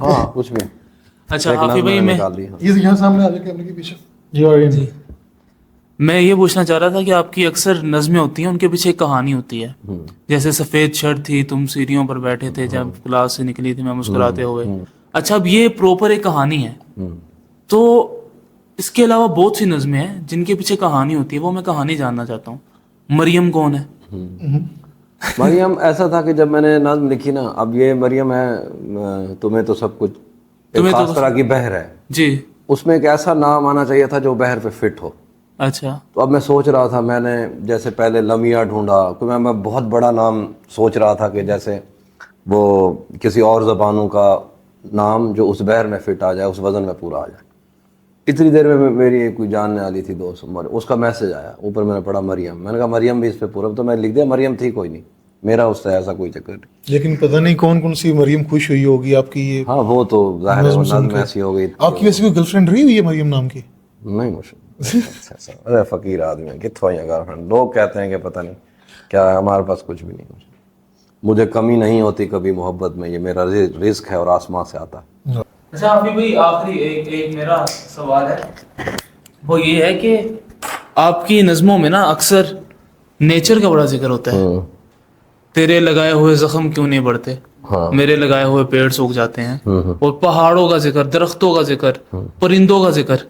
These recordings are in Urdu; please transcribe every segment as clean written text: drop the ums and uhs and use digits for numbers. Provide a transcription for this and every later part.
ہاں کچھ بھی. اچھا حافظ بھائی یہ یہاں سامنے آ جائے کیمرے کے پیچھے. جی میں یہ پوچھنا چاہ رہا تھا کہ آپ کی اکثر نظمیں ہوتی ہیں ان کے پیچھے ایک کہانی ہوتی ہے. جیسے سفید شرٹ تھی تم سیڑھیوں پر بیٹھے تھے جب کلاس سے نکلی تھی میں مسکراتے ہوئے. اچھا اب یہ پروپر ایک کہانی ہے, تو اس کے علاوہ بہت سی نظمیں ہیں جن کے پیچھے کہانی ہوتی ہے, وہ میں کہانی جاننا چاہتا ہوں. مریم کون ہے؟ مریم ایسا تھا کہ جب میں نے نظم لکھی نا, اب یہ مریم ہے تمہیں تو سب کچھ ایک خاص طرح کی بحر ہے جی, اس میں ایک ایسا نام آنا چاہیے تھا جو بحر پہ فٹ ہو. اچھا تو اب میں سوچ رہا تھا, میں نے جیسے پہلے لمیا ڈھونڈا, تو میں بہت بڑا نام سوچ رہا تھا کہ جیسے وہ کسی اور زبانوں کا نام جو اس بحر میں فٹ آ جائے, اس وزن میں پورا آ جائے. اتنی دیر میں میری کوئی جاننے والی تھی دوست, اس کا میسج آیا, اوپر میں نے پڑھا مریم, میں نے کہا مریم بھی اس پہ پورا, تو میں لکھ دیا مریم تھی کوئی نہیں, میرا اس سے ایسا کوئی چکر نہیں. لیکن پتہ نہیں کون کون سی مریم خوش ہوئی ہوگی آپ کی یہ. ہاں وہ تو ظاہر ہے, وہ نظم ایسی ہو گئی. آپ کی ویسے کوئی گرل فرینڈ رہی ہوئی ہے مریم نام کی؟ نہیں مجھے ارے فقیر آدمی ہے, کتوں ہے گرل فرینڈ. لوگ کہتے ہیں کہ پتہ نہیں کیا ہے, ہمارے پاس کچھ بھی نہیں. مجھے کمی نہیں ہوتی کبھی محبت میں, یہ میرا رزق ہے اور آسمان سے آتا ہے. اچھا حافظ بھائی آخری ایک میرا سوال ہے, وہ یہ ہے کہ آپ کی نظموں میں نا اکثر نیچر کا بڑا ذکر ہوتا ہے. تیرے لگائے ہوئے زخم کیوں نہیں بڑھتے, میرے لگائے ہوئے پیڑ سوکھ جاتے ہیں, اور پہاڑوں کا ذکر, درختوں کا ذکر, پرندوں کا ذکر.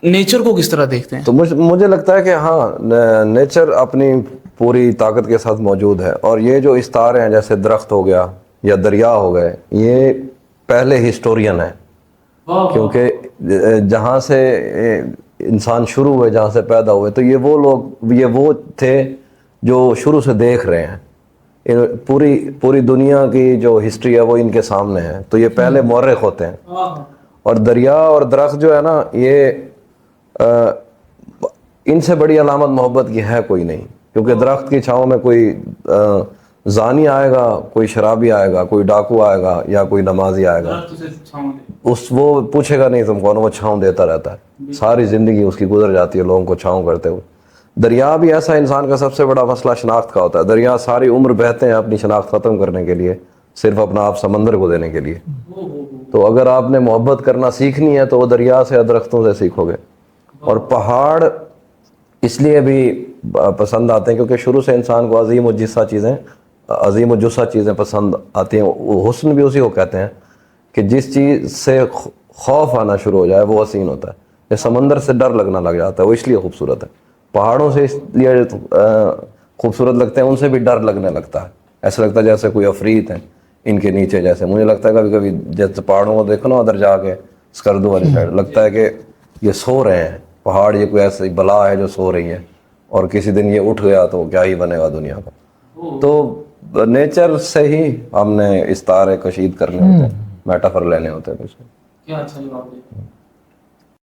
نیچر کو کس طرح دیکھتے ہیں؟ تو مجھے لگتا ہے کہ ہاں نیچر اپنی پوری طاقت کے ساتھ موجود ہے, اور یہ جو استارے ہیں جیسے درخت ہو گیا یا دریا ہو گئے, یہ پہلے ہسٹورین ہیں, کیونکہ جہاں سے انسان شروع ہوئے, جہاں سے پیدا ہوئے, تو یہ وہ تھے جو شروع سے دیکھ رہے ہیں. پوری دنیا کی جو ہسٹری ہے وہ ان کے سامنے ہے, تو یہ پہلے مورخ ہوتے ہیں. اور دریا اور درخت جو ہے نا, یہ ان سے بڑی علامت محبت کی ہے کوئی نہیں, کیونکہ درخت کی چھاؤں میں کوئی زانی آئے گا, کوئی شرابی آئے گا, کوئی ڈاکو آئے گا, یا کوئی نمازی آئے گا, وہ پوچھے گا نہیں تم کون, وہ چھاؤں دیتا رہتا ہے. ساری زندگی اس کی گزر جاتی ہے لوگوں کو چھاؤں کرتے ہوئے. دریا بھی ایسا انسان کا سب سے بڑا مسئلہ شناخت کا ہوتا ہے. دریا ساری عمر بہتے ہیں اپنی شناخت ختم کرنے کے لیے, صرف اپنا آپ سمندر کو دینے کے لیے. تو اگر آپ نے محبت کرنا سیکھنی ہے تو وہ دریا سے یا درختوں سے سیکھو گے. اور پہاڑ اس لیے بھی پسند آتے ہیں کیونکہ شروع سے انسان کو عظیم و جثہ چیزیں پسند آتی ہیں. حسن بھی اسی کو کہتے ہیں کہ جس چیز سے خوف آنا شروع ہو جائے وہ حسین ہوتا ہے. یا سمندر سے ڈر لگنا لگ جاتا ہے, وہ اس لیے خوبصورت ہے. پہاڑوں سے اس لیے خوبصورت لگتے ہیں, ان سے بھی ڈر لگنے لگتا ہے, ایسا لگتا ہے جیسے کوئی عفریت ہے ان کے نیچے. جیسے مجھے لگتا ہے کبھی کبھی جیسے پہاڑوں کو دیکھو نا ادھر جا کے اسکردو والی سائڈ, لگتا ہے کہ یہ سو رہے ہیں پہاڑ, یہ کوئی ایسی بلا ہے جو سو رہی ہے, اور کسی دن یہ اٹھ گیا تو کیا ہی بنے گا دنیا کا. تو نیچر سے ہی ہم نے استارے کشید کرنے ہوتے ہیں, میٹافر لینے ہوتے ہیں. کیا اچھا جواب دیا.